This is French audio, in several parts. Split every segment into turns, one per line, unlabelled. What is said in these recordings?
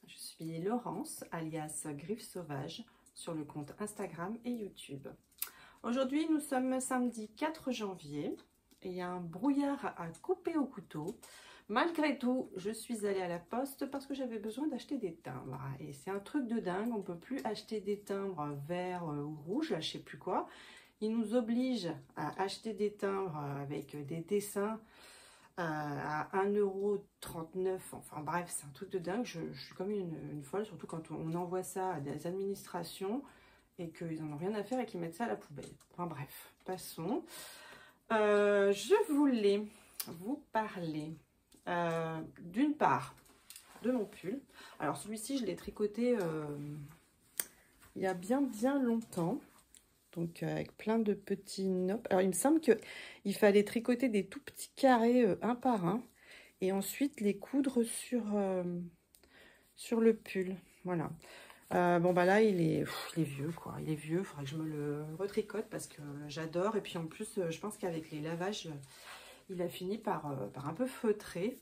Je suis Laurence, alias Griffe Sauvage, sur le compte Instagram et YouTube. Aujourd'hui, nous sommes samedi 4 janvier et il y a un brouillard à couper au couteau. Malgré tout, je suis allée à la poste parce que j'avais besoin d'acheter des timbres. Et c'est un truc de dingue, on ne peut plus acheter des timbres verts ou rouges, je ne sais plus quoi. Ils nous obligent à acheter des timbres avec des dessins à 1,39 €. Enfin bref, c'est un truc de dingue. Je suis comme une folle, surtout quand on envoie ça à des administrations et qu'ils n'en ont rien à faire et qu'ils mettent ça à la poubelle. Enfin bref, passons. Je voulais vous parler d'une part de mon pull. Alors celui-ci, je l'ai tricoté il y a bien longtemps. Donc avec plein de petits nops. Alors il me semble qu'il fallait tricoter des tout petits carrés un par un. Et ensuite les coudre sur le pull. Voilà. Bon bah là il est vieux quoi. Il est vieux, il faudrait que je me le retricote parce que j'adore. Et puis en plus je pense qu'avec les lavages, il a fini par un peu feutrer.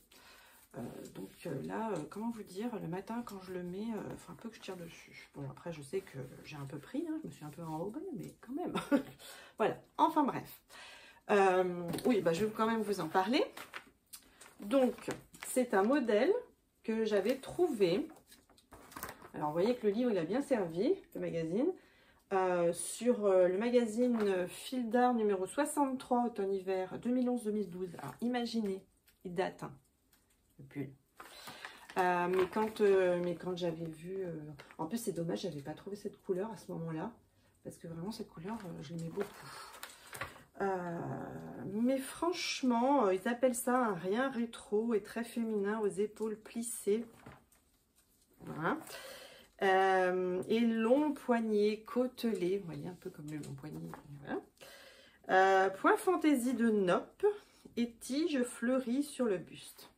Donc là, comment vous dire, le matin quand je le mets, il faut un peu que je tire dessus. Bon après je sais que j'ai un peu pris, hein, je me suis un peu enrobée, mais quand même. Voilà, enfin bref. Oui, bah, je vais quand même vous en parler. Donc c'est un modèle que j'avais trouvé. Alors vous voyez que le livre il a bien servi, le magazine. Sur le magazine Fil d'Art numéro 63, automne-hiver 2011-2012. Alors imaginez, il date, hein, le pull. Mais quand j'avais vu... en plus, c'est dommage, j'avais pas trouvé cette couleur à ce moment-là. Parce que vraiment, cette couleur, je l'aimais beaucoup. Mais franchement, ils appellent ça un rien rétro et très féminin aux épaules plissées. Voilà. Et long poignet côtelé. Vous voyez, un peu comme le long poignet. Voilà. Point fantaisie de nopp et tige fleurie sur le buste.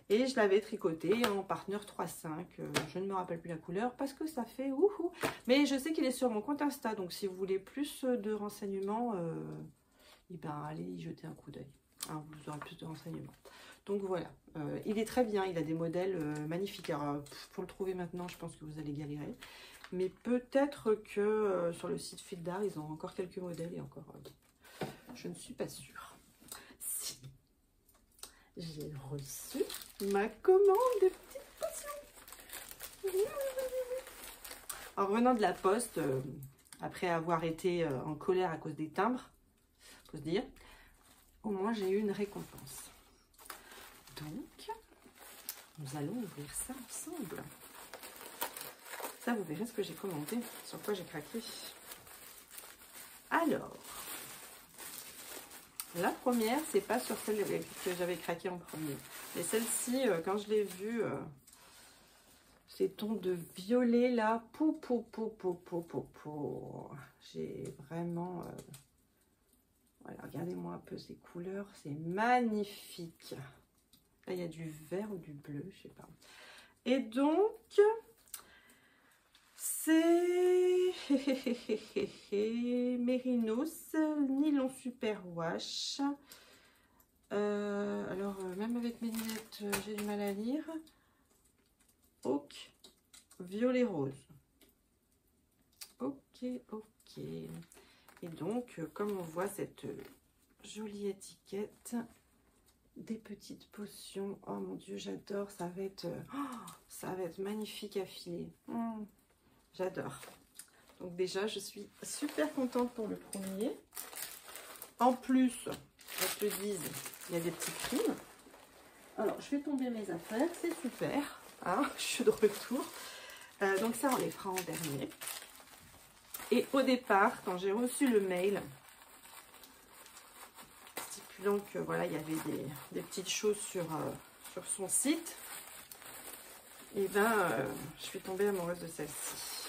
Et je l'avais tricoté en partenaire 3,5. Je ne me rappelle plus la couleur parce que ça fait ouhou. Mais je sais qu'il est sur mon compte Insta. Donc si vous voulez plus de renseignements, et ben, allez y jeter un coup d'œil. Hein, vous aurez plus de renseignements. Donc voilà. Il est très bien. Il a des modèles magnifiques. Alors, pour le trouver maintenant, je pense que vous allez galérer. Mais peut-être que sur le site Fil d'Art, ils ont encore quelques modèles. Et encore, je ne suis pas sûre. Si. J'ai reçu ma commande de petites potions. En revenant de la poste, après avoir été en colère à cause des timbres, faut se dire, au moins j'ai eu une récompense. Donc, nous allons ouvrir ça ensemble. Ça, vous verrez ce que j'ai commandé, sur quoi j'ai craqué. Alors, la première, c'est pas sur celle que j'avais craqué en premier. Mais celle-ci, quand je l'ai vue, ces tons de violet là, j'ai vraiment... voilà, regardez-moi un peu ces couleurs, c'est magnifique. Là, il y a du vert ou du bleu, je sais pas. Et donc, c'est Mérinos Nylon Super Wash. Alors, même avec mes lunettes, j'ai du mal à lire. Oak, violet rose. Ok. Et donc, comme on voit cette jolie étiquette, des petites potions. Oh mon Dieu, j'adore. Ça va être magnifique à filer. J'adore. Donc déjà, je suis super contente pour le premier. En plus, je te dise, il y a des petits primes. Alors, je fais tomber mes affaires, c'est super. Hein, je suis de retour. Donc ça, on les fera en dernier. Et au départ, quand j'ai reçu le mail stipulant que voilà, il y avait des petites choses sur son site, et ben, je suis tombée amoureuse de celle-ci.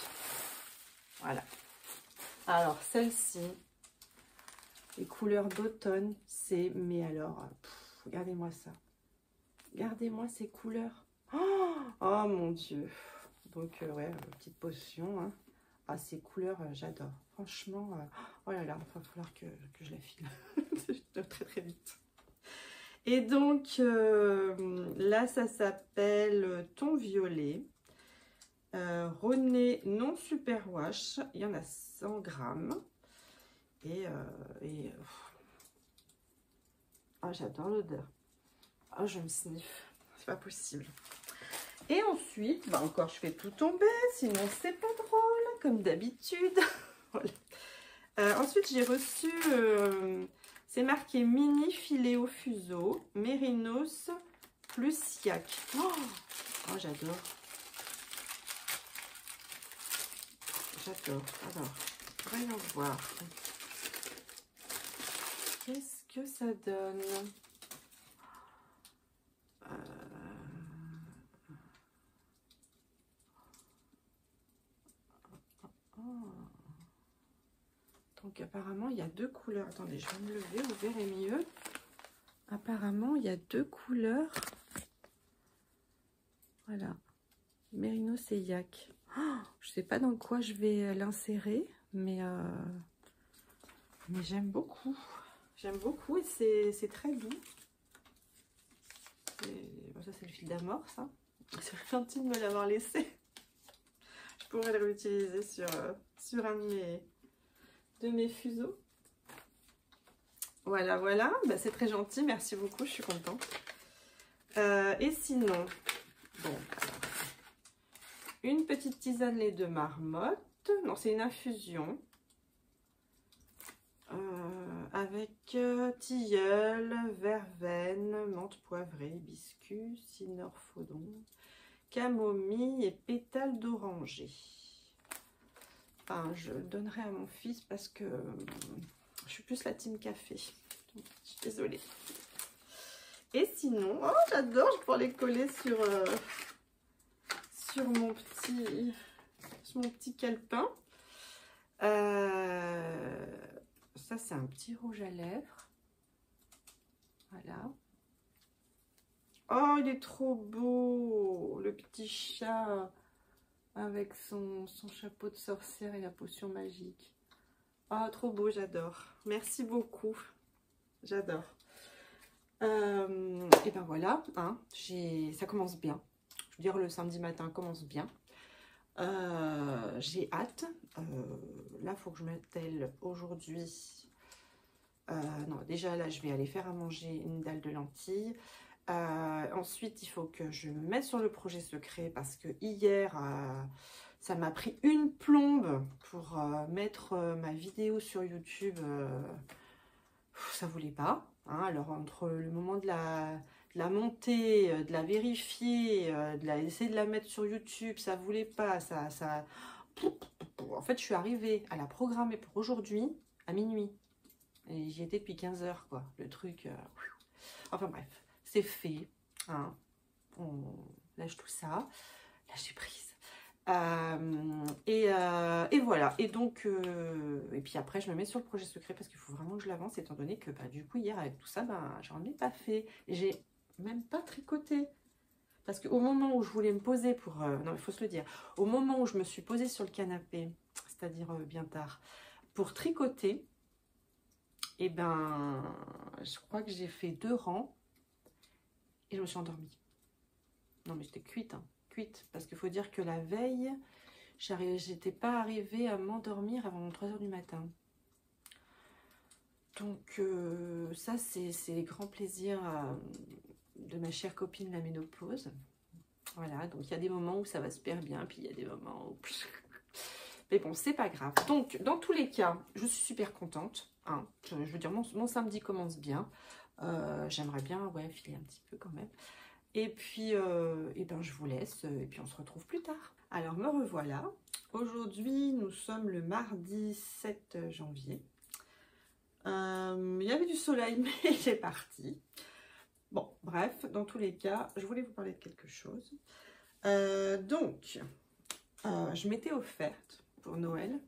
Voilà. Alors celle-ci, les couleurs d'automne, c'est, mais alors, regardez-moi ça. Regardez-moi ces couleurs. Oh mon Dieu. Donc ouais, petite potion. Hein. Ah, ces couleurs, j'adore. Franchement, oh là là, il va falloir que je la file très vite. Et donc, là, ça s'appelle Ton Violet. René non super wash. Il y en a 100 grammes. Oh, j'adore l'odeur. Oh, je me sniffe. C'est pas possible. Et ensuite, bah encore, je fais tout tomber, sinon c'est pas drôle, comme d'habitude. Voilà. Ensuite, j'ai reçu, c'est marqué mini filet au fuseau, mérinos plus yak. Oh, j'adore. J'adore. Alors, voyons voir. Qu'est-ce que ça donne? Donc apparemment il y a deux couleurs. Attendez, je vais me lever, vous verrez mieux. Apparemment il y a deux couleurs. Voilà. Mérinos et yak. Oh, je sais pas dans quoi je vais l'insérer, mais j'aime beaucoup. J'aime beaucoup et c'est très doux. Bon, ça c'est le fil d'amorce. Hein. C'est gentil de me l'avoir laissé. Je pourrais le réutiliser sur un de mes fuseaux. Voilà, voilà. Bah, c'est très gentil. Merci beaucoup. Je suis contente. Et sinon, bon, alors, une petite tisane lait de marmotte. Non, c'est une infusion. Avec tilleul, verveine, menthe poivrée, hibiscus, cynorphodon, camomille et pétales d'oranger. Enfin, je le donnerai à mon fils parce que je suis plus la team café. Donc, je suis désolée. Et sinon, oh j'adore, je pourrais les coller sur mon petit calepin. Ça, c'est un petit rouge à lèvres. Voilà. Oh, il est trop beau. Le petit chat avec son chapeau de sorcière et la potion magique. Oh, trop beau, j'adore. Merci beaucoup. J'adore. Et ben voilà, hein, ça commence bien. Je veux dire, le samedi matin commence bien. J'ai hâte. Là, il faut que je m'attelle aujourd'hui. Non, déjà là, je vais aller faire à manger une dalle de lentilles. Ensuite, il faut que je me mette sur le projet secret parce que hier, ça m'a pris une plombe pour mettre ma vidéo sur YouTube. Ça voulait pas. Hein. Alors, entre le moment de la monter, de la vérifier, essayer de la mettre sur YouTube, ça voulait pas. En fait, je suis arrivée à la programmer pour aujourd'hui à minuit. Et j'y étais depuis 15 h, quoi. Le truc... Enfin bref, c'est fait. Hein. On lâche tout ça. Lâcher prise. Et voilà. Et donc... et puis après, je me mets sur le projet secret parce qu'il faut vraiment que je l'avance, étant donné que bah, du coup, hier, avec tout ça, bah, j'en ai pas fait. J'ai même pas tricoté. Parce qu'au moment où je voulais me poser pour... non, il faut se le dire. Au moment où je me suis posée sur le canapé, c'est-à-dire bien tard, pour tricoter... Et ben, je crois que j'ai fait 2 rangs et je me suis endormie. Non, mais j'étais cuite, hein, cuite. Parce qu'il faut dire que la veille, j'étais pas arrivée à m'endormir avant 3 h du matin. Donc, ça, c'est les grands plaisirs de ma chère copine la ménopause. Voilà, donc il y a des moments où ça va super bien, puis il y a des moments où... Mais bon, c'est pas grave. Donc, dans tous les cas, je suis super contente. Hein. Je veux dire, mon samedi commence bien. J'aimerais bien, ouais, filer un petit peu quand même. Et puis, et ben, je vous laisse. Et puis, on se retrouve plus tard. Alors, me revoilà. Aujourd'hui, nous sommes le mardi 7 janvier. Il y avait du soleil, mais il est parti. Bon, bref, dans tous les cas, je voulais vous parler de quelque chose. Donc, je m'étais offerte pour Noël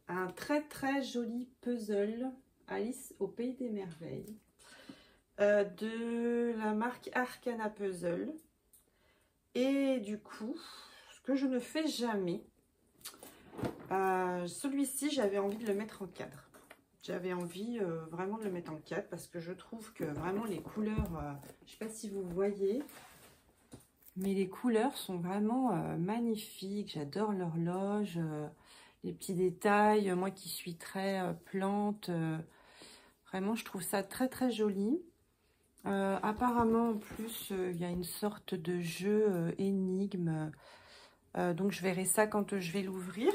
un très très joli puzzle Alice au pays des merveilles de la marque Arcana Puzzle. Et du coup, ce que je ne fais jamais, celui-ci, j'avais envie de le mettre en cadre. J'avais envie vraiment de le mettre en cadre parce que je trouve que vraiment les couleurs, je ne sais pas si vous voyez, Mais les couleurs sont vraiment magnifiques. J'adore l'horloge, les petits détails. Moi qui suis très plante, vraiment je trouve ça très très joli. Apparemment en plus il y a une sorte de jeu énigme. Donc je verrai ça quand je vais l'ouvrir.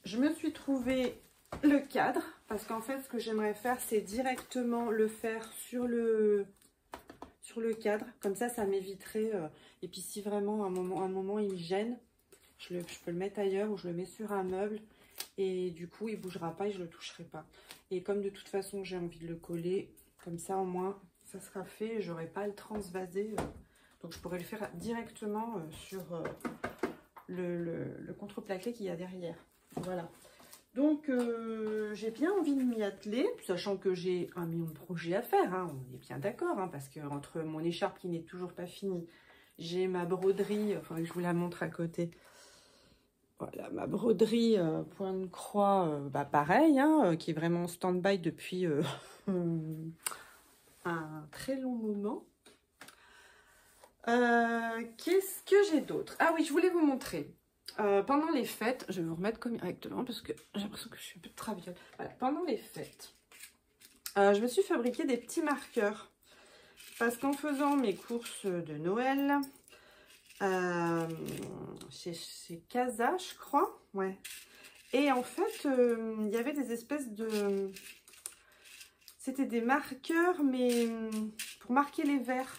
Je me suis trouvé le cadre parce qu'en fait ce que j'aimerais faire c'est directement le faire sur le cadre, comme ça m'éviterait et puis si vraiment un moment il me gêne, je peux le mettre ailleurs ou je le mets sur un meuble et du coup il bougera pas et je le toucherai pas. Et comme de toute façon j'ai envie de le coller, comme ça au moins ça sera fait et j'aurai pas à le transvaser, donc je pourrais le faire directement sur le contreplaqué qu'il y a derrière. Voilà. Donc, j'ai bien envie de m'y atteler, sachant que j'ai 1 million de projets à faire, hein, on est bien d'accord, hein, parce que entre mon écharpe qui n'est toujours pas finie, j'ai ma broderie, il faudrait que je vous la montre à côté. Voilà, ma broderie point de croix, bah pareil, hein, qui est vraiment en stand-by depuis un très long moment. Qu'est-ce que j'ai d'autre? Ah oui, je voulais vous montrer. Pendant les fêtes, je vais vous remettre correctement parce que j'ai l'impression que je suis un peu traviole. Voilà, pendant les fêtes, je me suis fabriqué des petits marqueurs parce qu'en faisant mes courses de Noël chez Casa, je crois, ouais. Et en fait, il y avait des espèces de, c'était des marqueurs, mais pour marquer les verres,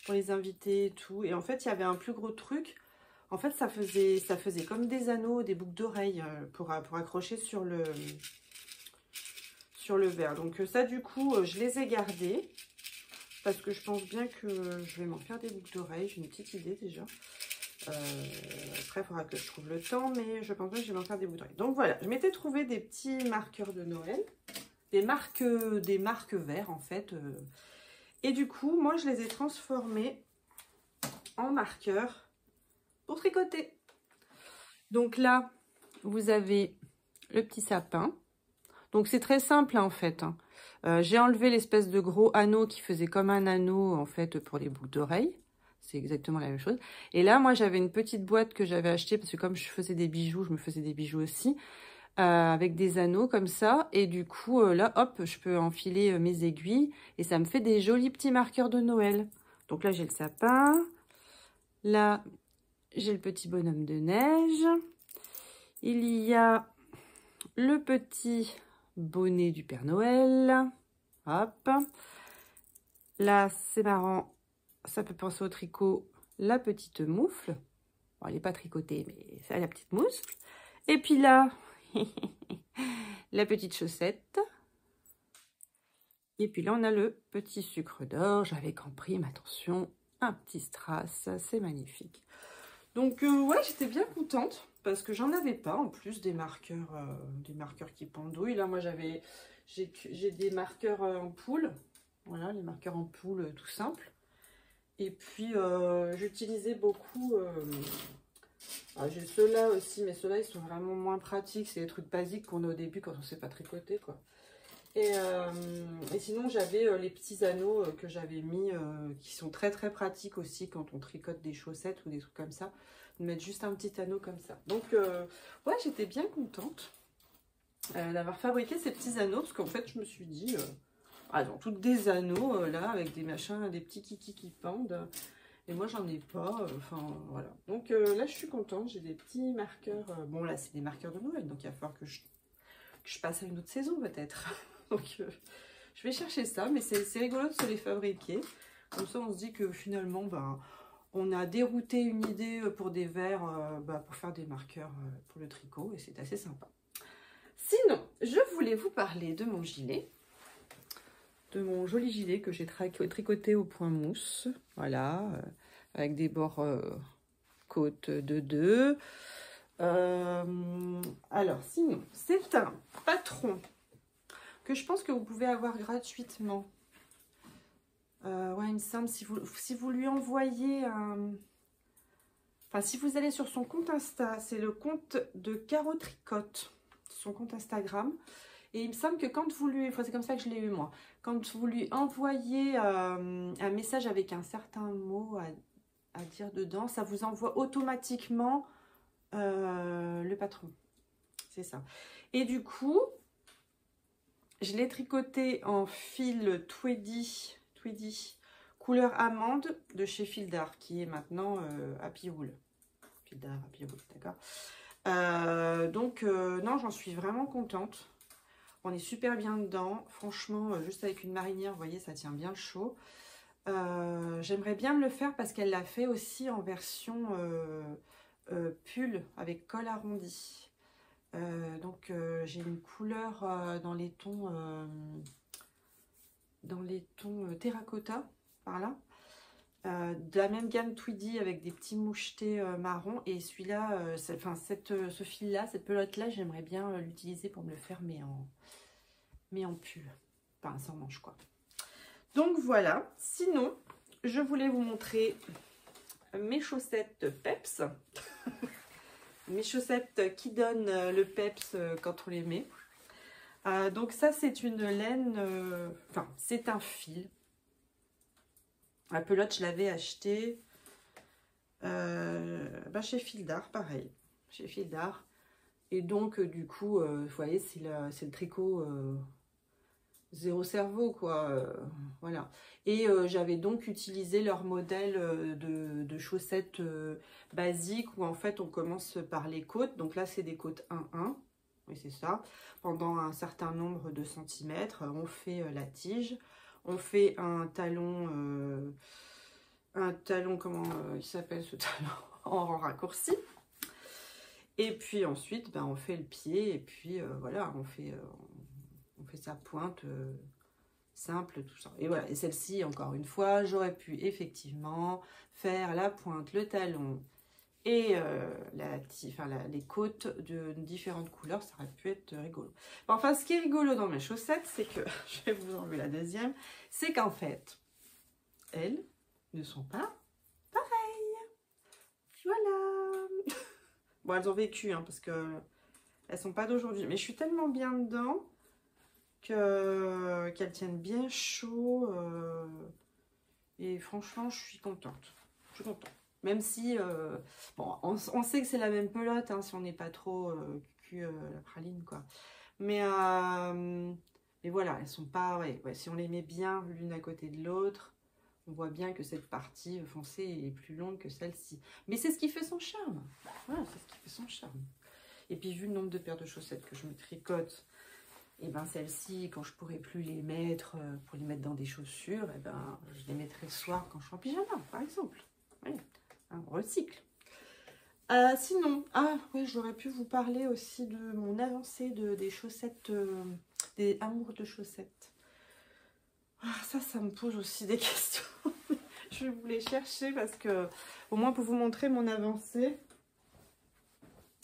pour les invités et tout. Et en fait, il y avait un plus gros truc. En fait, ça faisait comme des anneaux, des boucles d'oreilles pour accrocher sur le verre. Donc ça, du coup, je les ai gardés. Parce que je pense bien que je vais m'en faire des boucles d'oreilles. J'ai une petite idée déjà. Après, il faudra que je trouve le temps. Mais je pense bien que je vais m'en faire des boucles d'oreilles. Donc voilà, je m'étais trouvé des petits marqueurs de Noël. Des marques verts, en fait. Et du coup, moi, je les ai transformés en marqueurs pour tricoter. Donc là, vous avez le petit sapin. Donc c'est très simple hein, en fait. Hein. J'ai enlevé l'espèce de gros anneau qui faisait comme un anneau en fait pour les boucles d'oreilles. C'est exactement la même chose. Et là, moi, j'avais une petite boîte que j'avais achetée parce que comme je faisais des bijoux, je me faisais des bijoux aussi. Avec des anneaux comme ça. Et du coup, là, hop, je peux enfiler mes aiguilles. Et ça me fait des jolis petits marqueurs de Noël. Donc là, j'ai le sapin. Là, j'ai le petit bonhomme de neige. Il y a le petit bonnet du Père Noël. Hop. Là, c'est marrant. Ça peut penser au tricot. La petite moufle. Bon, elle n'est pas tricotée, mais ça a la petite moufle. Et puis là, la petite chaussette. Et puis là, on a le petit sucre d'orge avec en prime, attention, un petit strass. C'est magnifique. Donc, ouais, j'étais bien contente parce que j'en avais pas en plus des marqueurs qui pendouillent. Là, moi, j'ai des marqueurs en poule. Voilà, les marqueurs en poule tout simple. Et puis, j'utilisais beaucoup... j'ai ceux-là aussi, mais ceux-là, ils sont vraiment moins pratiques. C'est des trucs basiques qu'on a au début quand on ne sait pas tricoter, quoi. Et sinon, j'avais les petits anneaux que j'avais mis, qui sont très très pratiques aussi quand on tricote des chaussettes ou des trucs comme ça. De mettre juste un petit anneau comme ça. Donc, ouais, j'étais bien contente d'avoir fabriqué ces petits anneaux. Parce qu'en fait, je me suis dit, elles ont toutes des anneaux là, avec des machins, des petits kikis qui pendent. Et moi, j'en ai pas. Enfin, voilà. Donc là, je suis contente. J'ai des petits marqueurs. Bon, là, c'est des marqueurs de Noël. Donc, il va falloir que je passe à une autre saison peut-être. Donc, je vais chercher ça. Mais c'est rigolo de se les fabriquer. Comme ça, on se dit que finalement, ben, on a dérouté une idée pour des verres, pour faire des marqueurs pour le tricot. Et c'est assez sympa. Sinon, je voulais vous parler de mon gilet. De mon joli gilet que j'ai tricoté au point mousse. Voilà. Avec des bords côte de 2. Alors, sinon, c'est un patron que je pense que vous pouvez avoir gratuitement. Ouais, il me semble, si vous lui envoyez un... Enfin, si vous allez sur son compte Insta, c'est le compte de Caro Tricote, son compte Instagram. Et il me semble que quand vous lui, enfin, c'est comme ça que je l'ai eu moi, quand vous lui envoyez un message avec un certain mot à dire dedans, ça vous envoie automatiquement le patron. C'est ça. Et du coup, je l'ai tricoté en fil Tweedy couleur amande de chez Fildar, qui est maintenant Happy Wool. Fildar, Happy Wool, d'accord. Non, j'en suis vraiment contente. On est super bien dedans. Franchement, juste avec une marinière, vous voyez, ça tient bien chaud. J'aimerais bien me le faire parce qu'elle l'a fait aussi en version pull avec col arrondi. J'ai une couleur dans les tons terracotta, par là. De la même gamme Tweedy avec des petits mouchetés marron. Et celui-là, ce fil-là, cette pelote-là, j'aimerais bien l'utiliser pour me le faire, mais en pull. Enfin, sans manche, quoi. Donc, voilà. Sinon, je voulais vous montrer mes chaussettes Peps. Mes chaussettes qui donnent le Peps quand on les met. Donc, ça, c'est une laine... Enfin, c'est un fil. La pelote, je l'avais acheté chez Fildar, pareil. Chez Fildar. Et donc, du coup, vous voyez, c'est le tricot zéro cerveau, quoi. Voilà. Et j'avais donc utilisé leur modèle de chaussettes basiques où, en fait, on commence par les côtes. Donc là, c'est des côtes 1-1. Oui, c'est ça. Pendant un certain nombre de centimètres, on fait la tige. On fait un talon, comment il s'appelle ce talon? En raccourci. Et puis ensuite, ben, on fait le pied et puis voilà, on fait sa pointe simple, tout ça. Et voilà, et celle-ci, encore une fois, j'aurais pu effectivement faire la pointe, le talon et les côtes de différentes couleurs. Ça aurait pu être rigolo. Bon, enfin, ce qui est rigolo dans mes chaussettes, c'est que, je vais vous enlever la deuxième, c'est qu'en fait, elles ne sont pas pareilles. Voilà. Bon, elles ont vécu, hein, parce que elles sont pas d'aujourd'hui. Mais je suis tellement bien dedans qu'elles tiennent bien chaud. Et franchement, je suis contente. Je suis contente. Même si, bon, on sait que c'est la même pelote, hein, si on n'est pas trop la praline, quoi. Mais voilà, elles sont pas... Ouais, si on les met bien l'une à côté de l'autre, on voit bien que cette partie foncée est plus longue que celle-ci. Mais c'est ce qui fait son charme. Voilà, c'est ce qui fait son charme. Et puis, vu le nombre de paires de chaussettes que je me tricote, et ben celles-ci, quand je pourrai plus les mettre pour les mettre dans des chaussures, et ben je les mettrai le soir quand je suis en pyjama, par exemple. Oui, on recycle. Sinon, oui, j'aurais pu vous parler aussi de mon avancée des chaussettes, des amours de chaussettes. Ça me pose aussi des questions. Je vais vous les chercher parce que, au moins pour vous montrer mon avancée.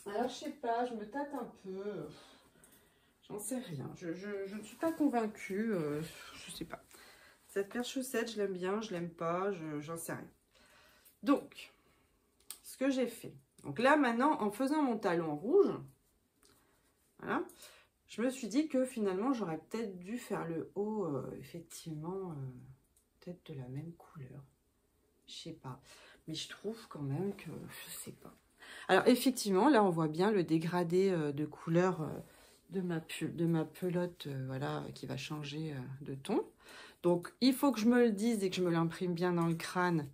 Alors, je sais pas, je me tâte un peu. J'en sais rien. Je ne suis pas convaincue. Je sais pas. Cette paire de chaussettes, je l'aime bien, je l'aime pas, j'en sais rien. Donc, ce que j'ai fait. Donc là, maintenant, en faisant mon talon rouge, voilà, je me suis dit que finalement, j'aurais peut-être dû faire le haut, effectivement, peut-être de la même couleur. Je sais pas. Mais je trouve quand même que, je sais pas. Alors, effectivement, là, on voit bien le dégradé de couleur de ma pelote, voilà, qui va changer de ton. Donc, il faut que je me le dise et que je me l'imprime bien dans le crâne,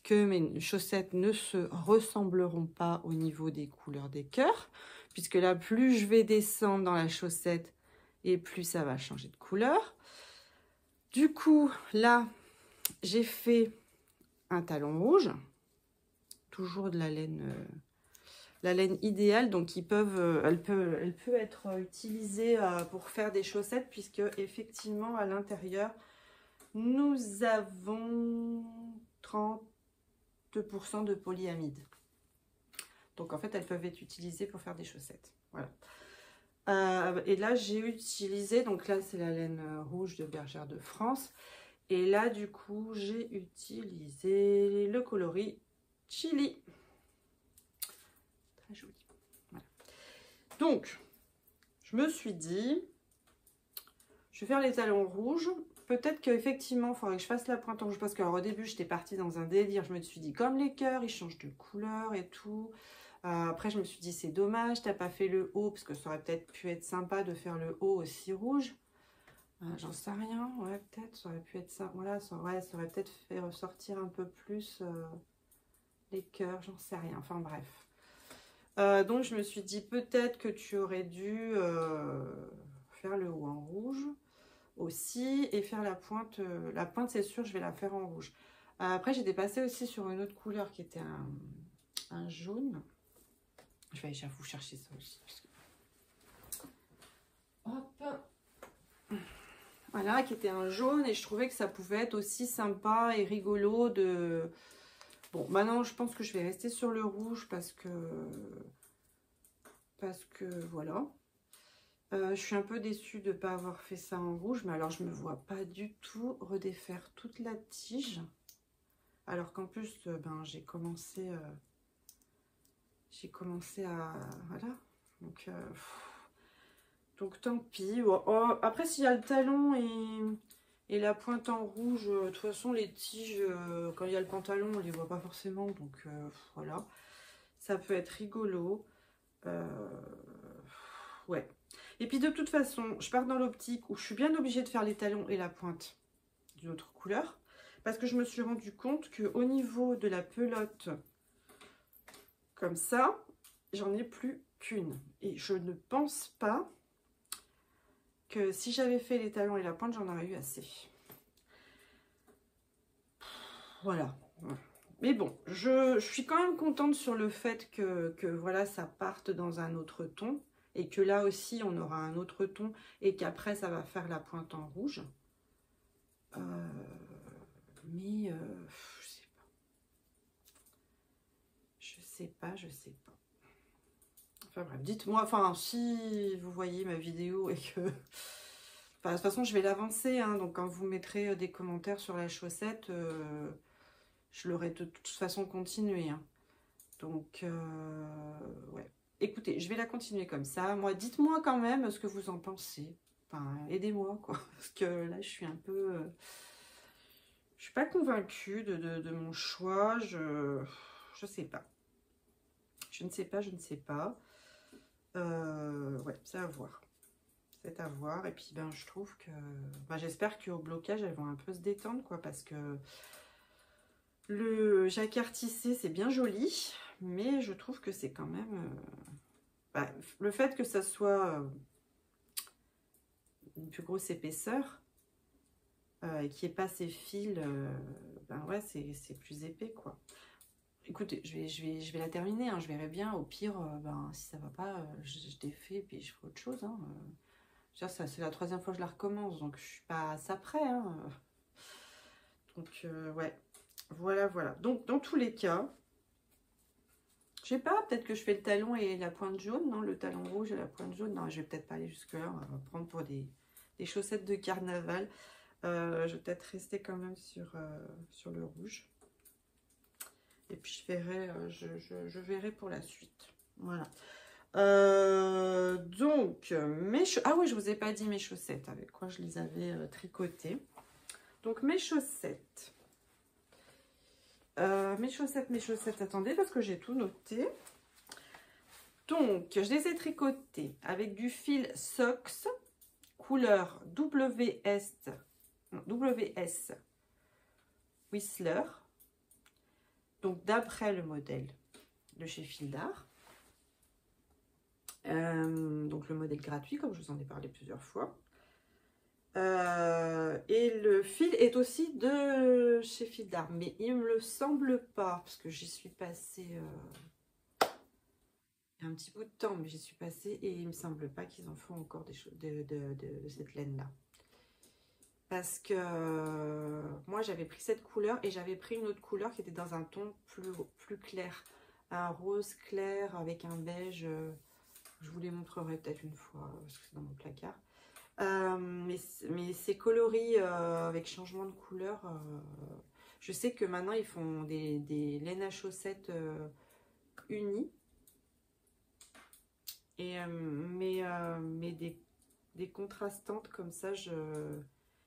que mes chaussettes ne se ressembleront pas au niveau des couleurs des cœurs, puisque là, plus je vais descendre dans la chaussette, et plus ça va changer de couleur. Du coup, là, j'ai fait un talon rouge, toujours de la laine idéale, donc elle peut être utilisée pour faire des chaussettes, puisque effectivement, à l'intérieur, nous avons 30% de polyamide. Donc, en fait, elles peuvent être utilisées pour faire des chaussettes. Voilà. Et là, j'ai utilisé, donc là, c'est la laine rouge de Bergère de France. Et là, du coup, j'ai utilisé le coloris Chili. Très joli. Voilà. Donc, je me suis dit, Je vais faire les talons rouges. Peut-être qu'effectivement, il faudrait que je fasse la pointe en rouge. Parce qu'au début, j'étais partie dans un délire. Je me suis dit, comme les cœurs, ils changent de couleur et tout. Après, je me suis dit, c'est dommage, t'as pas fait le haut. Parce que ça aurait peut-être pu être sympa de faire le haut aussi rouge. J'en sais rien. Ouais, peut-être, ça aurait pu être ça. Voilà, ça aurait peut-être fait ressortir un peu plus les cœurs. J'en sais rien. Enfin, bref. Donc, je me suis dit, peut-être que tu aurais dû faire le haut en rouge aussi et faire la pointe. La pointe, c'est sûr, je vais la faire en rouge. Après, j'étais passée aussi sur une autre couleur qui était un jaune. Je vais aller vous chercher ça aussi. Hop. Voilà, qui était un jaune et je trouvais que ça pouvait être aussi sympa et rigolo de... Bon, maintenant, je pense que je vais rester sur le rouge parce que voilà. Je suis un peu déçue de ne pas avoir fait ça en rouge, mais alors je me vois pas du tout redéfaire toute la tige. Alors qu'en plus, ben, j'ai commencé à... Voilà. Donc tant pis. Après, s'il y a le talon et la pointe en rouge, de toute façon, les tiges, quand il y a le pantalon, on les voit pas forcément. Donc voilà. Ça peut être rigolo. Ouais. Et puis de toute façon, je pars dans l'optique où je suis bien obligée de faire les talons et la pointe d'une autre couleur. Parce que je me suis rendu compte qu'au niveau de la pelote, comme ça, j'en ai plus qu'une. Et je ne pense pas que si j'avais fait les talons et la pointe, j'en aurais eu assez. Voilà. Mais bon, je suis quand même contente sur le fait que voilà, ça parte dans un autre ton. Et que là aussi, on aura un autre ton. Et qu'après, ça va faire la pointe en rouge. Mais je sais pas. Enfin bref, dites-moi, enfin si vous voyez ma vidéo et que... Enfin, de toute façon, je vais l'avancer, hein, donc quand vous mettrez des commentaires sur la chaussette, je l'aurai de toute façon continué. Hein. Donc, ouais. Écoutez, je vais la continuer comme ça. Moi, dites-moi quand même ce que vous en pensez. Enfin, aidez-moi, quoi. Parce que là, je suis un peu... je suis pas convaincue de mon choix. Je sais pas. Je ne sais pas. Ouais, c'est à voir. C'est à voir. Et puis, ben, je trouve que... Ben, j'espère qu'au blocage, elles vont un peu se détendre, quoi. Parce que le jacquard tissé, c'est bien joli. Mais je trouve que c'est quand même... Ben, le fait que ça soit une plus grosse épaisseur et qu'il n'y ait pas ces fils, ben ouais, c'est plus épais, quoi. Écoutez, je vais la terminer, hein, je verrai bien. Au pire, ben, si ça va pas, je défais et puis je ferai autre chose. Hein. C'est la 3e fois que je la recommence, donc je suis pas à ça près. Hein. Donc, ouais, voilà. Donc, dans tous les cas, je sais pas, peut-être que je fais le talon et la pointe jaune, non, le talon rouge et la pointe jaune. Non, je vais peut-être pas aller jusque-là, on va prendre pour des chaussettes de carnaval. Je vais peut-être rester quand même sur le rouge. Et puis je verrai, je verrai pour la suite. Voilà. Donc, ah oui, je vous ai pas dit mes chaussettes, avec quoi je les avais tricotées. Donc, mes chaussettes. Mes chaussettes, attendez, parce que j'ai tout noté. Donc, je les ai tricotées avec du fil Sox, couleur WS Whistler. Donc, d'après le modèle de chez Fil d'Art. Donc, le modèle gratuit, comme je vous en ai parlé plusieurs fois. Et le fil est aussi de chez Fil d'Art. Mais il me le semble pas, parce que j'y suis passée il y a un petit bout de temps, mais j'y suis passée et il me semble pas qu'ils en font encore des choses de cette laine-là. Parce que moi, j'avais pris cette couleur et j'avais pris une autre couleur qui était dans un ton plus clair. Un rose clair avec un beige. Je vous les montrerai peut-être une fois, parce que c'est dans mon placard. Mais ces coloris avec changement de couleur, je sais que maintenant, ils font des laines à chaussettes unies. Et, mais des contrastantes comme ça,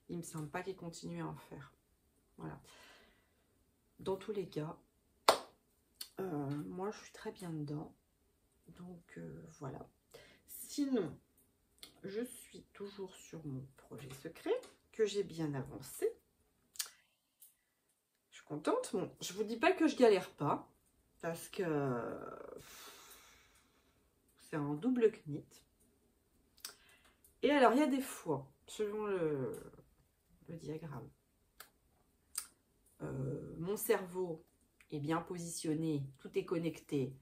il me semble pas qu'il continue à en faire. Voilà. Dans tous les cas, moi je suis très bien dedans. Donc voilà. Sinon, je suis toujours sur mon projet secret que j'ai bien avancé. Je suis contente. Bon, je vous dis pas que je galère pas parce que c'est en double knit. Et alors, il y a des fois, selon le diagramme, mon cerveau est bien positionné, tout est connecté,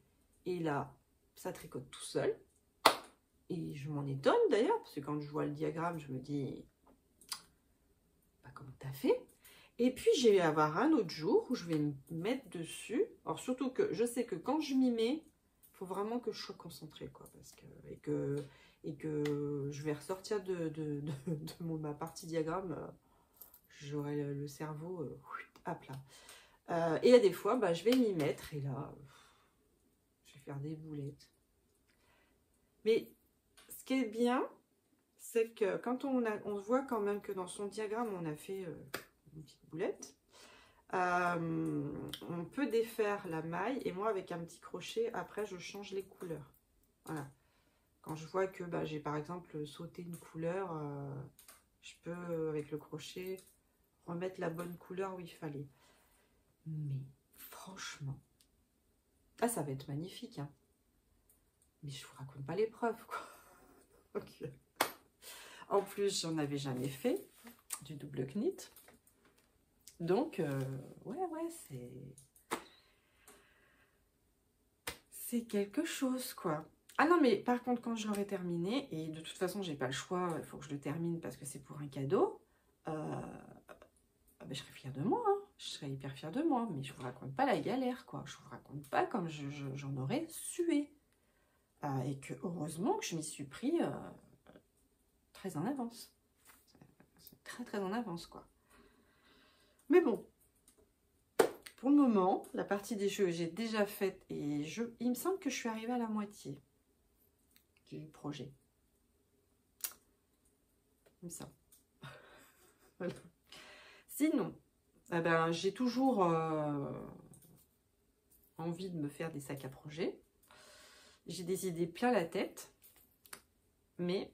et là, ça tricote tout seul. Et je m'en étonne d'ailleurs, parce que quand je vois le diagramme, je me dis, bah, comment t'as fait? Et puis, je vais avoir un autre jour où je vais me mettre dessus. Alors, surtout que je sais que quand je m'y mets, il faut vraiment que je sois concentrée, quoi, parce que, et que je vais ressortir de ma partie diagramme, j'aurai le cerveau à plat. Et il y a des fois, bah, je vais m'y mettre, et là, je vais faire des boulettes. Mais ce qui est bien, c'est que quand on voit quand même que dans son diagramme, on a fait une petite boulette, on peut défaire la maille, et moi, avec un petit crochet, après, je change les couleurs. Voilà. Quand je vois que bah, j'ai, par exemple, sauté une couleur, je peux, avec le crochet, remettre la bonne couleur où il fallait. Mais, franchement, ça va être magnifique, hein. Mais je vous raconte pas l'épreuve, quoi. Ok. En plus, j'en avais jamais fait du double knit. Donc, ouais, c'est quelque chose, quoi. Ah non, mais par contre, quand je l'aurai terminé, et de toute façon, j'ai pas le choix, il faut que je le termine parce que c'est pour un cadeau, je serais fière de moi, hein. Je serais hyper fière de moi, mais je vous raconte pas la galère, quoi. Je vous raconte pas comme j'en aurais sué. Et que heureusement que je m'y suis pris très en avance. Très très en avance, quoi. Mais bon, pour le moment, la partie des jeux, j'ai déjà faite et il me semble que je suis arrivée à la moitié du projet. Comme ça. Voilà. Sinon, j'ai toujours envie de me faire des sacs à projet. J'ai des idées plein la tête, mais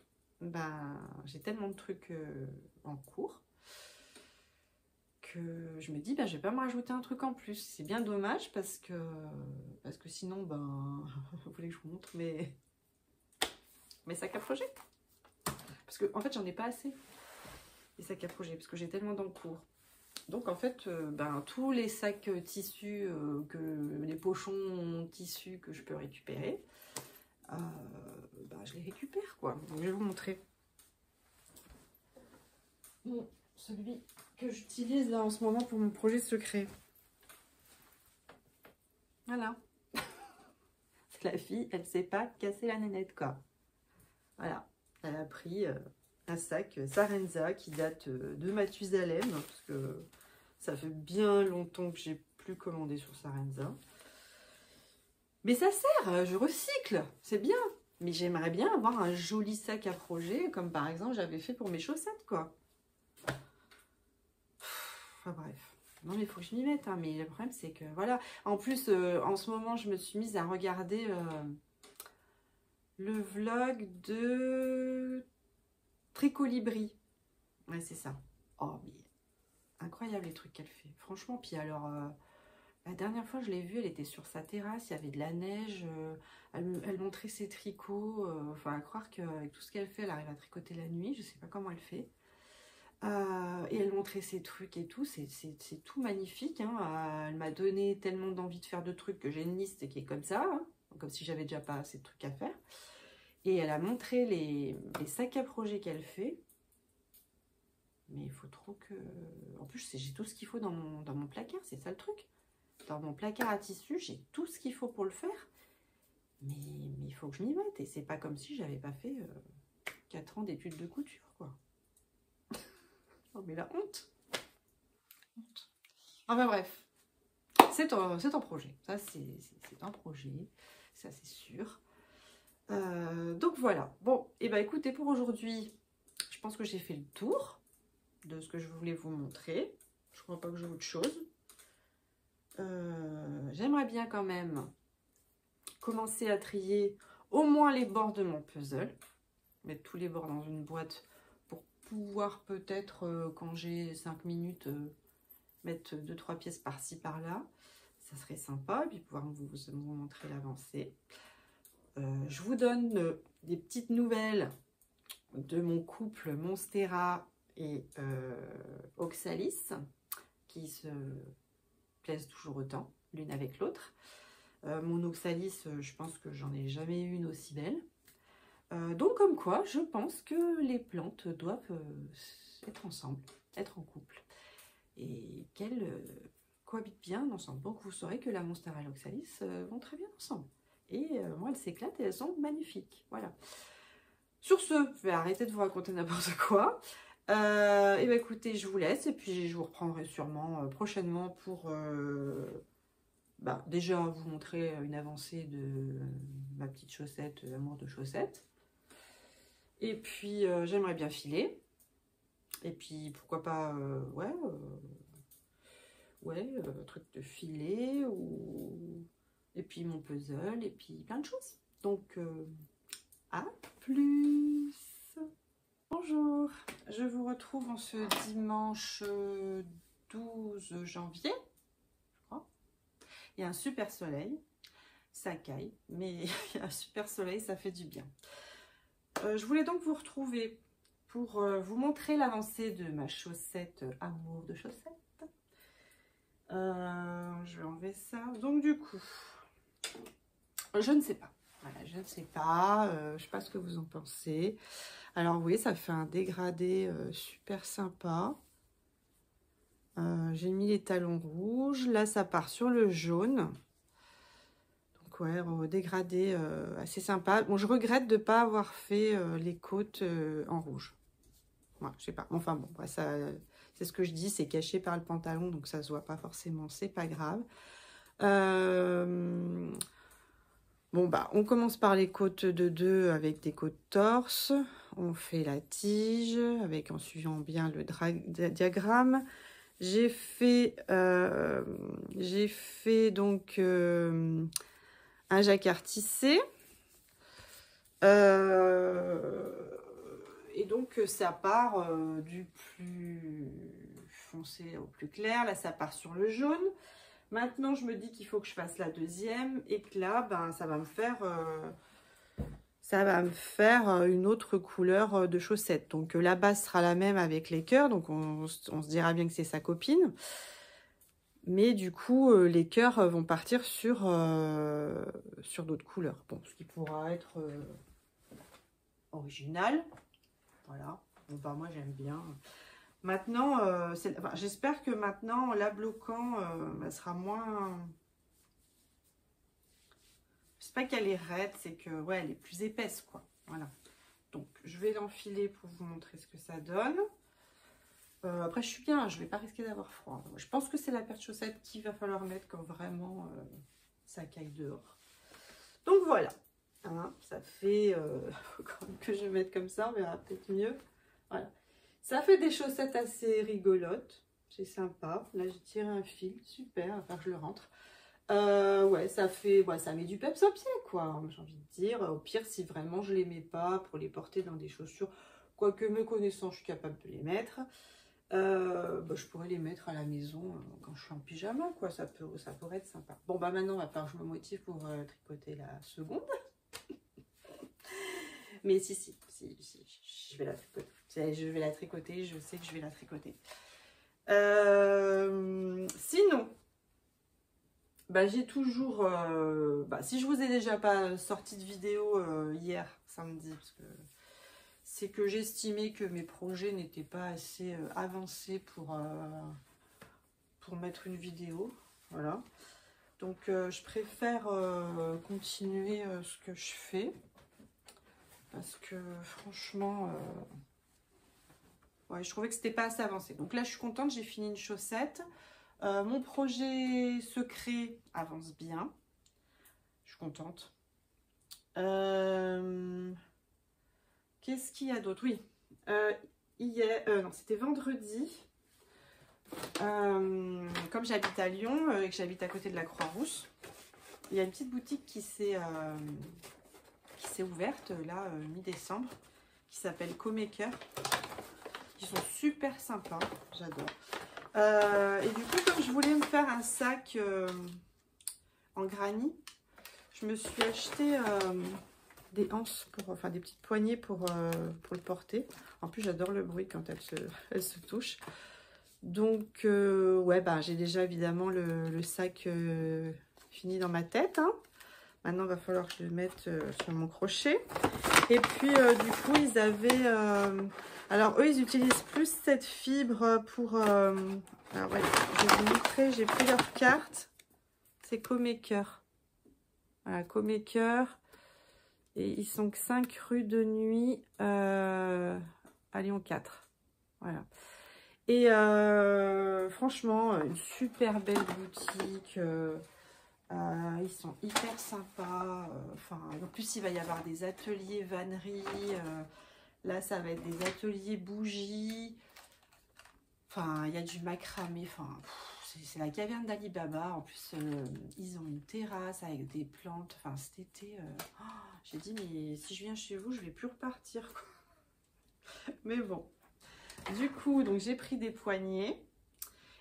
j'ai tellement de trucs en cours que je me dis, je vais pas me rajouter un truc en plus. C'est bien dommage parce que sinon, vous voulez que je vous montre mes sacs à projet. Parce que en fait, j'en ai pas assez, les sacs à projet, parce que j'ai tellement d'encours. Donc en fait, tous les sacs tissus, les pochons tissus que je peux récupérer, je les récupère, quoi. Donc je vais vous montrer. Bon, celui que j'utilise là en ce moment pour mon projet secret. Voilà. La fille, elle sait pas casser la nénette, quoi. Voilà. Elle a pris un sac Sarenza qui date de Mathusalem, parce que ça fait bien longtemps que j'ai plus commandé sur Sarenza. Mais ça sert, je recycle, c'est bien. Mais j'aimerais bien avoir un joli sac à projet, comme par exemple j'avais fait pour mes chaussettes, quoi. Enfin bref. Non mais il faut que je m'y mette, hein. Mais le problème c'est que, voilà. En plus, en ce moment, je me suis mise à regarder le vlog de Tricolibri. Ouais, c'est ça. Oh, mais incroyable les trucs qu'elle fait. Franchement, puis alors... la dernière fois, je l'ai vue, elle était sur sa terrasse, il y avait de la neige, elle montrait ses tricots, enfin à croire qu'avec tout ce qu'elle fait, elle arrive à tricoter la nuit, je sais pas comment elle fait. Et elle montrait ses trucs et tout, c'est tout magnifique, hein. Elle m'a donné tellement d'envie de faire de trucs que j'ai une liste qui est comme ça, hein, comme si j'avais déjà pas assez de trucs à faire. Et elle a montré les sacs à projet qu'elle fait. Mais il faut trop que... En plus, j'ai tout ce qu'il faut dans mon placard, c'est ça le truc. Dans mon placard à tissu, j'ai tout ce qu'il faut pour le faire. Mais il faut que je m'y mette. Et c'est pas comme si j'avais pas fait 4 ans d'études de couture, quoi. Oh, mais la honte. Enfin bref. C'est un projet. Ça, c'est un projet. Ça, c'est sûr. Donc voilà. Bon, et écoutez, pour aujourd'hui, pense que j'ai fait le tour de ce que je voulais vous montrer. Je crois pas que j'ai autre chose. J'aimerais bien quand même commencer à trier au moins les bords de mon puzzle. Mettre tous les bords dans une boîte pour pouvoir peut-être, quand j'ai 5 minutes, mettre 2-3 pièces par-ci par-là. Ça serait sympa. Et puis pouvoir vous montrer l'avancée. Je vous donne des petites nouvelles de mon couple Monstera et Oxalis qui se plaisent toujours autant l'une avec l'autre. Mon Oxalis, je pense que j'en ai jamais eu une aussi belle. Donc comme quoi, je pense que les plantes doivent être ensemble, être en couple et qu'elles cohabitent bien ensemble. Donc vous saurez que la Monstera et l'Oxalis vont très bien ensemble. Et moi, elles s'éclatent et elles sont magnifiques. Voilà. Sur ce, je vais arrêter de vous raconter n'importe quoi. Et bien écoutez, je vous laisse et puis je vous reprendrai sûrement prochainement pour déjà vous montrer une avancée de ma petite chaussette, amour de chaussettes. Et puis j'aimerais bien filer. Et puis pourquoi pas, truc de filet ou... Et puis mon puzzle et puis plein de choses. Donc à plus. Bonjour, je vous retrouve en ce dimanche 12 janvier, je crois. Il y a un super soleil, ça caille, mais il y a un super soleil, ça fait du bien. Je voulais donc vous retrouver pour vous montrer l'avancée de ma chaussette amour de chaussettes. Je vais enlever ça. Donc du coup, je ne sais pas. Voilà, je ne sais pas. Je sais pas ce que vous en pensez. Alors oui, ça fait un dégradé super sympa. J'ai mis les talons rouges. Là, ça part sur le jaune. Donc ouais, dégradé assez sympa. Bon, je regrette de ne pas avoir fait les côtes en rouge. Voilà, je sais pas. Enfin bon, ouais, ça, c'est ce que je dis. C'est caché par le pantalon, donc ça se voit pas forcément. C'est pas grave. Bon, on commence par les côtes de 2 avec des côtes torse. On fait la tige avec en suivant bien le diagramme. J'ai fait donc un jacquard tissé. Et donc ça part du plus foncé au plus clair. Là, ça part sur le jaune. Maintenant, je me dis qu'il faut que je fasse la deuxième et que là, ça va me faire une autre couleur de chaussette. Donc, la base sera la même avec les cœurs. Donc, on se dira bien que c'est sa copine. Mais du coup, les cœurs vont partir sur d'autres couleurs. Bon, ce qui pourra être original. Voilà. Bon, moi, j'aime bien. Maintenant, j'espère que maintenant, la bloquant, elle sera moins... C'est pas qu'elle est raide, c'est que, ouais, elle est plus épaisse, quoi. Voilà. Donc, je vais l'enfiler pour vous montrer ce que ça donne. Après, je suis bien, je vais pas risquer d'avoir froid. Je pense que c'est la paire de chaussettes qu'il va falloir mettre quand vraiment ça caille dehors. Donc, voilà. Hein, ça fait... faut quand même que je mette comme ça, on verra peut-être mieux. Voilà. Ça fait des chaussettes assez rigolotes. C'est sympa. Là, j'ai tiré un fil. Super. Enfin, je le rentre. Ouais, ça met du peps au pied, quoi. J'ai envie de dire. Au pire, si vraiment je les mets pas pour les porter dans des chaussures, quoique me connaissant, je suis capable de les mettre. Je pourrais les mettre à la maison quand je suis en pyjama, quoi. Ça pourrait être sympa. Bon, maintenant, il va falloir que je me motive pour tricoter la seconde. Mais si, je vais la tricoter. Je vais la tricoter, je sais que je vais la tricoter. Sinon, j'ai toujours... si je vous ai déjà pas sorti de vidéo hier, samedi, parce que c'est que j'estimais que mes projets n'étaient pas assez avancés pour mettre une vidéo. Voilà. Donc, je préfère continuer ce que je fais. Parce que franchement, ouais, je trouvais que c'était pas assez avancé. Donc là, je suis contente, j'ai fini une chaussette. Mon projet secret avance bien. Je suis contente. Qu'est-ce qu'il y a d'autre? Oui, hier, non, c'était vendredi. Comme j'habite à Lyon et que j'habite à côté de la Croix-Rousse, il y a une petite boutique qui s'est ouverte là mi-décembre, qui s'appelle Co-Maker. Ils sont super sympas, j'adore. Et du coup, comme je voulais me faire un sac en granit, je me suis acheté des anses, enfin des petites poignées pour le porter. En plus, j'adore le bruit quand elle se touche. Donc, ouais, bah, j'ai déjà évidemment le sac fini dans ma tête. Hein. Maintenant, il va falloir que je le mette sur mon crochet. Et puis, du coup, ils avaient... alors, eux, ils utilisent plus cette fibre pour... alors, ouais, je vais vous montrer. J'ai pris leur carte. C'est Co-Maker. Voilà, Co-Maker. Et ils sont que 5 rue de Nuit à Lyon 4. Voilà. Et franchement, une super belle boutique. Ils sont hyper sympas. Enfin, en plus, il va y avoir des ateliers vannerie. Là, ça va être des ateliers bougies. Enfin, il y a du macramé. Enfin, c'est la caverne d'Ali Baba. En plus, ils ont une terrasse avec des plantes. Enfin, cet été, j'ai dit, mais si je viens chez vous, je vais plus repartir, quoi. Mais bon. Du coup, donc j'ai pris des poignées.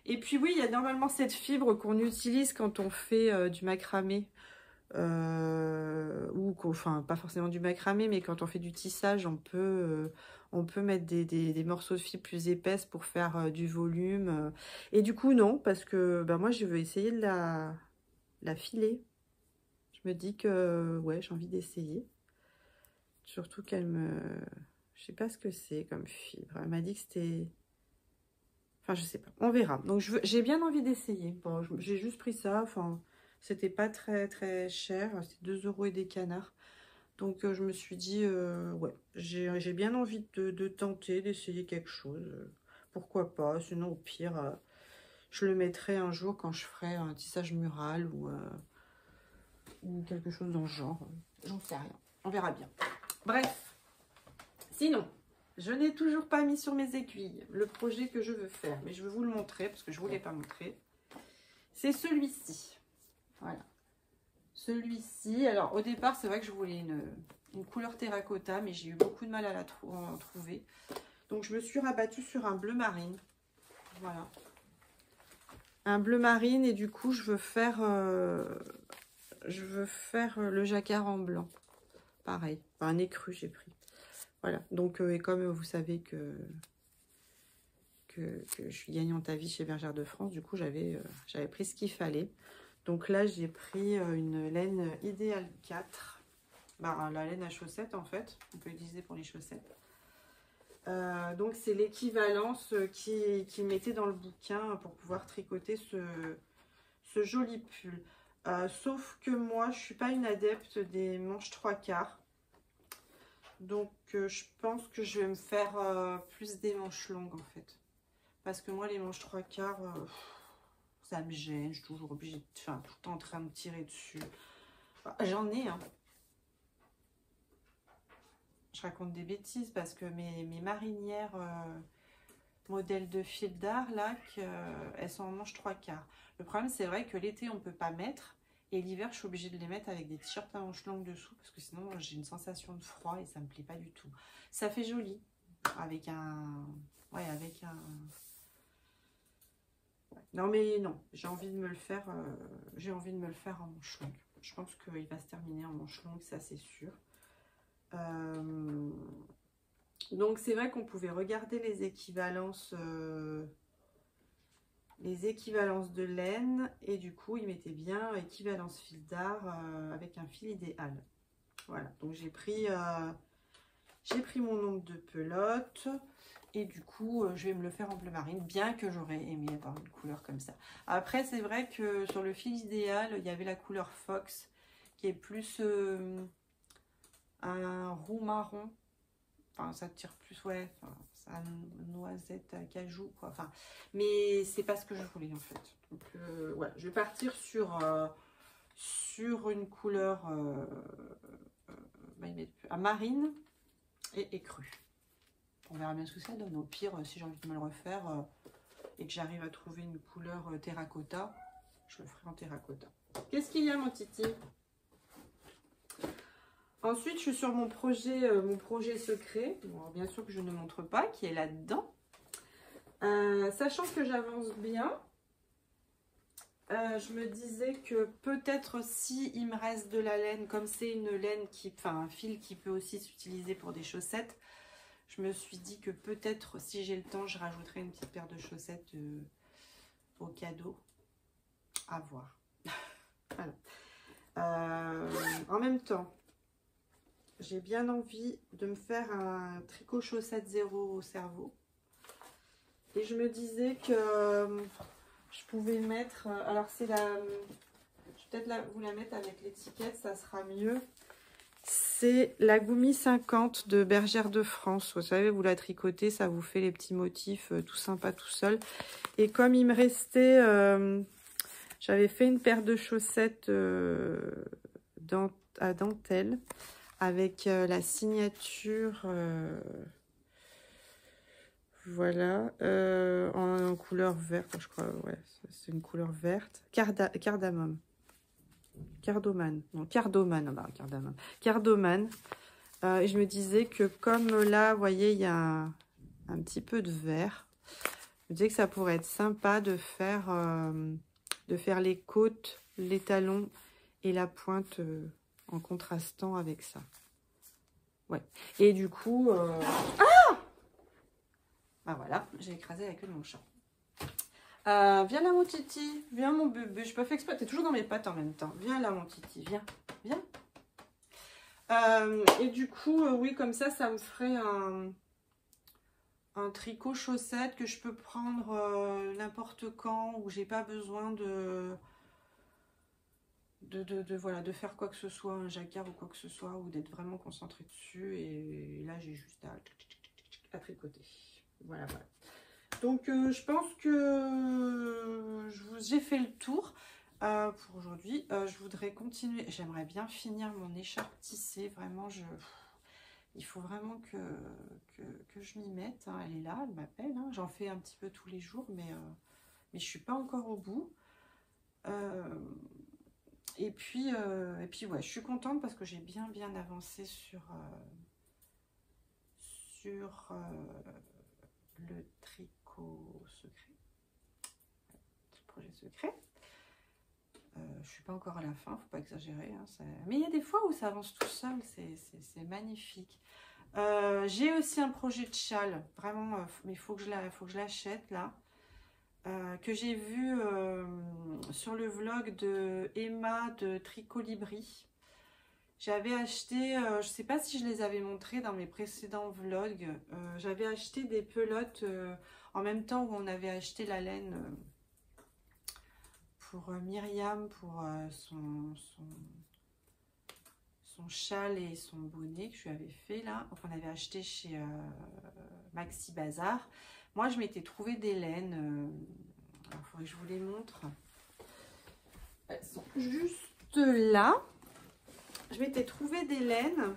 Et puis oui, il y a normalement cette fibre qu'on utilise quand on fait du macramé. Enfin, pas forcément du macramé, mais quand on fait du tissage, on peut mettre des morceaux de fibre plus épaisses pour faire du volume. Et du coup, non, parce que ben, moi, je veux essayer de la filer. Je me dis que, ouais, j'ai envie d'essayer. Surtout qu'elle me... Je sais pas ce que c'est comme fibre. Elle m'a dit que c'était... Enfin, je sais pas. On verra. Donc, j'ai bien envie d'essayer. Bon, j'ai juste pris ça. Enfin, c'était pas très, très cher. C'était 2 € et des canards. Donc, je me suis dit, ouais, j'ai bien envie de tenter, d'essayer quelque chose. Pourquoi pas. Sinon, au pire, je le mettrai un jour quand je ferai un tissage mural ou quelque chose dans ce genre. J'en sais rien. On verra bien. Bref. Sinon, je n'ai toujours pas mis sur mes aiguilles le projet que je veux faire. Mais je vais vous le montrer parce que je ne vous l'ai pas montré. C'est celui-ci. Voilà. Celui-ci. Alors, au départ, c'est vrai que je voulais une couleur terracotta, mais j'ai eu beaucoup de mal à en trouver. Donc, je me suis rabattue sur un bleu marine. Voilà. Un bleu marine et du coup, je veux faire le jacquard en blanc. Pareil. Enfin, un écru, j'ai pris. Voilà, donc et comme vous savez que je suis gagnante à vie chez Bergère de France, du coup j'avais pris ce qu'il fallait. Donc là j'ai pris une laine Idéal 4, bah, la laine à chaussettes en fait, on peut utiliser pour les chaussettes. Donc c'est l'équivalence qui mettait dans le bouquin pour pouvoir tricoter ce joli pull. Sauf que moi je suis pas une adepte des manches 3/4. Donc, je pense que je vais me faire plus des manches longues, en fait. Parce que moi, les manches 3/4, ça me gêne. Je suis toujours obligée de faire tout le temps en train de tirer dessus. J'en ai, hein. Je raconte des bêtises parce que mes marinières modèles de fil d'art, là, elles sont en manches 3/4. Le problème, c'est vrai que l'été, on ne peut pas mettre. Et l'hiver, je suis obligée de les mettre avec des t-shirts à manches longues dessous parce que sinon, j'ai une sensation de froid et ça me plaît pas du tout. Ça fait joli avec un... Ouais, avec un... Ouais. Non, mais non, j'ai envie de me le faire en manches longues. Je pense qu'il va se terminer en manches longues, ça c'est sûr. Donc, c'est vrai qu'on pouvait regarder les équivalences... de laine et du coup il mettait bien équivalence fil d'art avec un fil idéal. Voilà, donc j'ai pris mon nombre de pelotes et du coup je vais me le faire en bleu marine, bien que j'aurais aimé avoir une couleur comme ça. Après c'est vrai que sur le fil idéal il y avait la couleur Fox qui est plus un roux marron. Enfin, ça tire plus, ouais, enfin, c'est un noisette à cajou, quoi. Enfin, mais c'est pas ce que je voulais, en fait. Donc, ouais, je vais partir sur une couleur à marine et écru. On verra bien ce que ça donne. Au pire, si j'ai envie de me le refaire et que j'arrive à trouver une couleur terracotta, je le ferai en terracotta. Qu'est-ce qu'il y a, mon titi? Ensuite, je suis sur mon projet secret. Bon, bien sûr que je ne montre pas, qui est là-dedans. Sachant que j'avance bien, je me disais que peut-être si il me reste de la laine, comme c'est une laine un fil qui peut aussi s'utiliser pour des chaussettes, je me suis dit que peut-être si j'ai le temps, je rajouterai une petite paire de chaussettes au cadeau. À voir. Voilà. En même temps, j'ai bien envie de me faire un tricot chaussette zéro au cerveau. Et je me disais que je pouvais mettre... alors c'est la... Je vais peut-être vous la mettre avec l'étiquette, ça sera mieux. C'est la Goumi 50 de Bergère de France. Vous savez, vous la tricotez, ça vous fait les petits motifs tout sympa tout seul. Et comme il me restait... j'avais fait une paire de chaussettes à dentelle avec la signature... voilà, en couleur verte, je crois, ouais, c'est une couleur verte. Cardamome. Cardomane. Non, Cardomane, bah, cardamome. Cardomane. Et je me disais que comme là, vous voyez, il y a un petit peu de vert. Je me disais que ça pourrait être sympa de faire les côtes, les talons et la pointe en contrastant avec ça. Ouais. Et du coup... Ah voilà, j'ai écrasé la queue de mon chat. Viens là mon titi, viens mon bébé, je peux faire exprès, t'es toujours dans mes pattes en même temps. Viens là mon titi, viens, viens. Et du coup, oui, comme ça me ferait un tricot chaussette que je peux prendre n'importe quand, où j'ai pas besoin de faire quoi que ce soit, un jacquard ou quoi que ce soit, ou d'être vraiment concentré dessus. Et là, j'ai juste à tricoter. Voilà, voilà. Donc, je pense que j'ai fait le tour pour aujourd'hui. Je voudrais continuer. J'aimerais bien finir mon écharpe tissée. Vraiment, il faut vraiment que je m'y mette. Hein. Elle est là, elle m'appelle. Hein. J'en fais un petit peu tous les jours, mais je ne suis pas encore au bout. Et puis, ouais, je suis contente parce que j'ai bien avancé sur le tricot secret, le projet secret. Je suis pas encore à la fin, faut pas exagérer, hein, mais il y a des fois où ça avance tout seul, c'est magnifique. J'ai aussi un projet de châle, vraiment, mais il faut que je l'achète là, que j'ai vu sur le vlog de Emma de Tricolibri. J'avais acheté, je ne sais pas si je les avais montrés dans mes précédents vlogs, j'avais acheté des pelotes en même temps où on avait acheté la laine pour Myriam, pour son châle et son bonnet que je lui avais fait là, qu'on avait acheté chez Maxi Bazar. Moi, je m'étais trouvé des laines, il faudrait que je vous les montre. Elles sont juste là. Je m'étais trouvé des laines.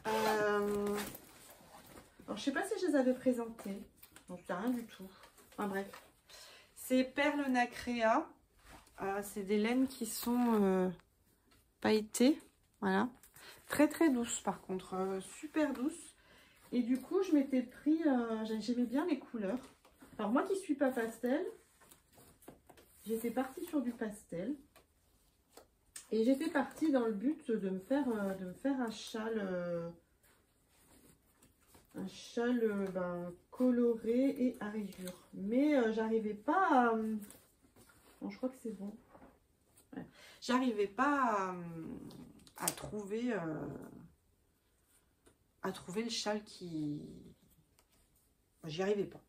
Alors, je sais pas si je les avais présentées. Donc, je sais rien du tout. Enfin, bref. C'est Perle Nacrea. C'est des laines qui sont pailletées. Voilà. Très, très douces, par contre. Super douces. Et du coup, je m'étais pris... j'aimais bien les couleurs. Alors, moi qui suis pas pastel, j'étais partie sur du pastel. Et j'étais partie dans le but de me faire un châle coloré et à rayures. Mais j'arrivais pas à... Bon, je crois que c'est bon. Ouais. J'arrivais pas à trouver le châle qui... J'y arrivais pas.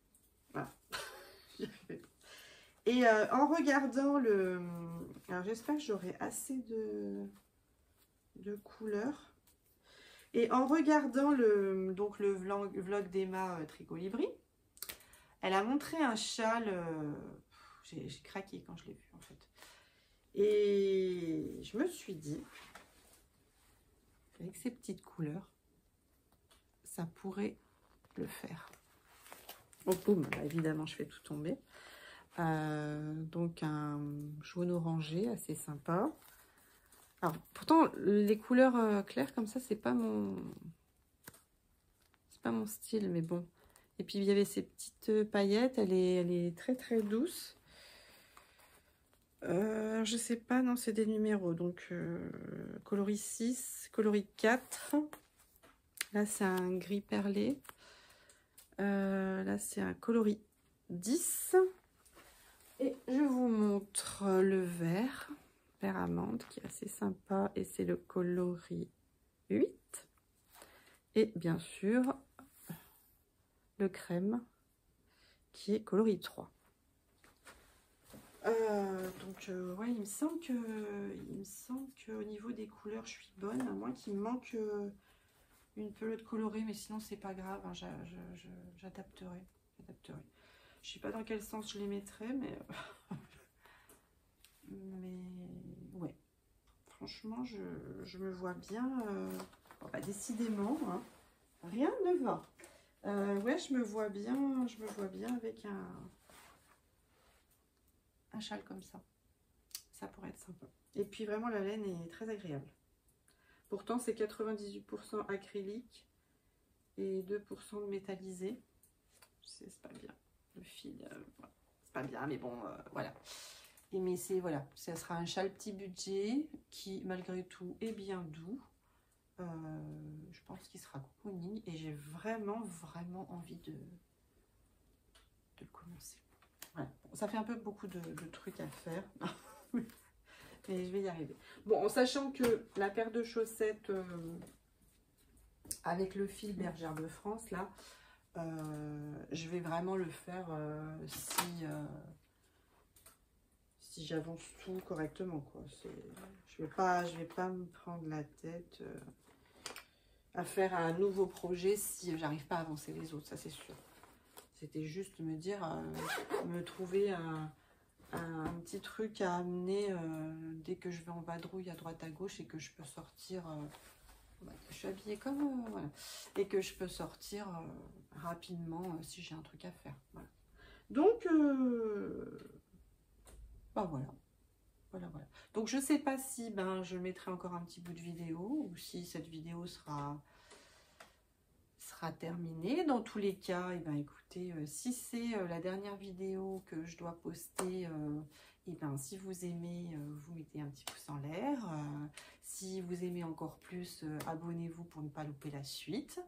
Voilà. J'y arrivais pas. Et en regardant le... Alors, j'espère que j'aurai assez de couleurs. Et en regardant le vlog d'Emma Tricolibri, elle a montré un châle... j'ai craqué quand je l'ai vu, en fait. Et je me suis dit, avec ces petites couleurs, ça pourrait le faire. Donc, boum, bah, évidemment, je fais tout tomber. Donc, un jaune orangé assez sympa. Alors, pourtant, les couleurs claires comme ça, c'est pas mon style, mais bon. Et puis, il y avait ces petites paillettes. Elle est très, très douce. Je sais pas, non, c'est des numéros. Donc, coloris 6, coloris 4. Là, c'est un gris perlé. Là, c'est un coloris 10. Et je vous montre le vert amande, qui est assez sympa. Et c'est le coloris 8. Et bien sûr, le crème, qui est coloris 3. Donc ouais, il me semble que au niveau des couleurs je suis bonne, à moins qu'il me manque une pelote colorée, mais sinon c'est pas grave, hein, j'adapterai. Je sais pas dans quel sens je les mettrai, mais ouais, franchement je me vois bien, bon, bah, décidément, hein, rien ne va. Ouais, je me vois bien avec un châle comme ça. Ça pourrait être sympa. Et puis vraiment la laine est très agréable. Pourtant c'est 98% acrylique et 2% de métallisé. C'est pas bien. Le fil, voilà. C'est pas bien, mais bon, voilà. Et mais c'est voilà, ça sera un châle petit budget qui malgré tout est bien doux. Je pense qu'il sera cocooning et j'ai vraiment envie de le commencer. Ouais. Ça fait un peu beaucoup de trucs à faire. Mais je vais y arriver. Bon, en sachant que la paire de chaussettes avec le fil Bergère de France, là, je vais vraiment le faire si j'avance tout correctement, quoi. Je vais pas me prendre la tête à faire un nouveau projet si j'arrive pas à avancer les autres, ça c'est sûr. C'était juste me dire, me trouver un petit truc à amener dès que je vais en vadrouille à droite à gauche et que je peux sortir, je suis habillée comme, voilà, et que je peux sortir rapidement si j'ai un truc à faire. Voilà. Donc, bah voilà. Donc, je sais pas si je mettrai encore un petit bout de vidéo ou si cette vidéo sera terminée. Dans tous les cas, écoutez, si c'est la dernière vidéo que je dois poster, si vous aimez, vous mettez un petit pouce en l'air. Si vous aimez encore plus, abonnez-vous pour ne pas louper la suite.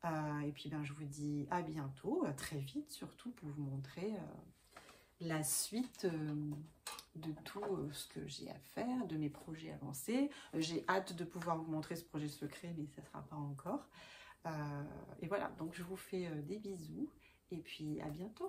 Et puis je vous dis à bientôt, très vite surtout, pour vous montrer la suite de tout ce que j'ai à faire, de mes projets avancés. J'ai hâte de pouvoir vous montrer ce projet secret, mais ça ne sera pas encore. Et voilà, donc je vous fais des bisous et puis à bientôt.